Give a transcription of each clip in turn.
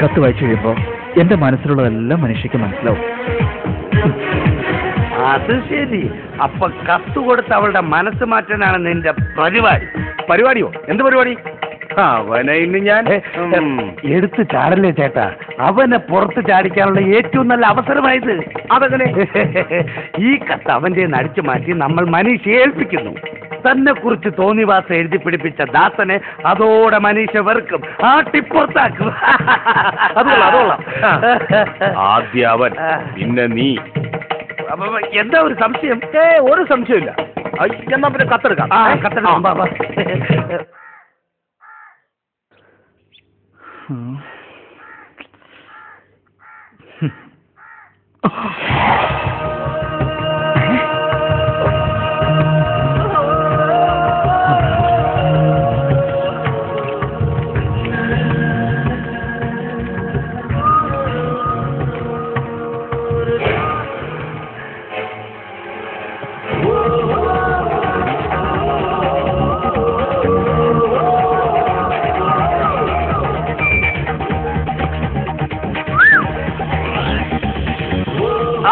കത്ത് വായിച്ചു കഴിയുമ്പോൾ എന്റെ മനസ്സിലുള്ളതെല്ലാം മനുഷ്യക്ക് മനസ്സിലാവും. അത് ശരി. അപ്പൊ കത്ത് കൊടുത്ത് അവളുടെ മനസ്സ് മാറ്റാനാണ് നിന്റെ പരിപാടി. പരിപാടിയോ? എന്ത് പരിപാടി? അവനെ ഇന്ന് ഞാൻ എടുത്ത് ചാടല്ലേ ചേട്ടാ. അവനെ പുറത്ത് ചാടിക്കാനുള്ള ഏറ്റവും നല്ല അവസരമായത്. അതങ്ങനെ ഈ കത്ത് അവന്റെ അടിച്ചു മാറ്റി നമ്മൾ മനീഷയെ ഏൽപ്പിക്കുന്നു. തന്നെ കുറിച്ച് തോന്നിവാസം എഴുതി പിടിപ്പിച്ച ദാസനെ അതോടെ മനീഷ വെറുക്കും, ആട്ടിപ്പുറത്താക്കും. അതുകൊള്ളാം. ആദ്യം അവൻ, പിന്നെ നീ. എന്താ ഒരു സംശയം? ഒരു സംശയമില്ല. എന്നാ പിന്നെ കത്തെടുക്കാം. കത്തെടുക്കാം.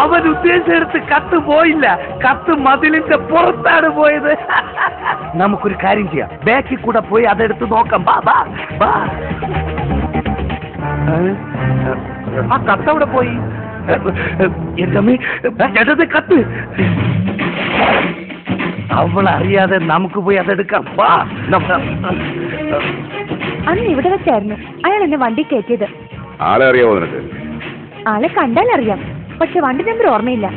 അവൻ ഉദ്ദേശിച്ചെടുത്ത് കത്ത് പോയില്ല, കത്ത് മതിലിന്റെ പുറത്താണ് പോയത്. നമുക്കൊരു കാര്യം ചെയ്യാം, ബാക്കിൽ കൂടെ പോയി അതെടുത്ത് നോക്കാം. ആ കത്ത് അവിടെ പോയി. എന്റെ കത്ത് അവളറിയാതെ നമുക്ക് പോയി അതെടുക്കാം. അന്ന് ഇവിടെ വെച്ചായിരുന്നു അയാൾ എന്നെ വണ്ടി കയറ്റിയത്. ആളെ അറിയാവോ നിനക്ക്? ആളെ കണ്ടാൽ അറിയാം, പക്ഷെ വണ്ടി നമ്പർ ഓർമ്മയില്ല.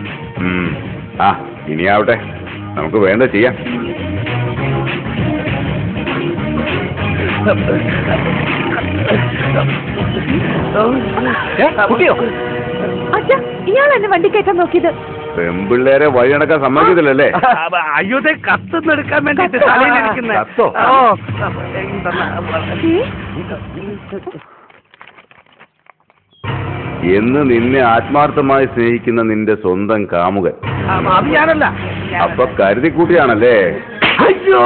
ഇനിയാവട്ടെ, നമുക്ക് വേണ്ട ചെയ്യാം. കുട്ടിയോ? അച്ഛാ, ഇയാൾ എന്നെ വണ്ടി കയറ്റാൻ നോക്കിയത്. പെമ്പിള്ളേരെ വഴി നടക്കാൻ സമ്മതിക്കത്തില്ലല്ലേ? അയ്യോടെ കത്തൊന്നെടുക്കാൻ വേണ്ടിട്ട് തലയിലിരിക്കുന്ന കത്തോ? എന്ന് നിന്നെ ആത്മാർത്ഥമായി സ്നേഹിക്കുന്ന നിന്റെ സ്വന്തം കാമുകൻ. അത് ഞാനല്ല. അപ്പൊ കരുതിക്കൂട്ടിയാണല്ലേ? അയ്യോ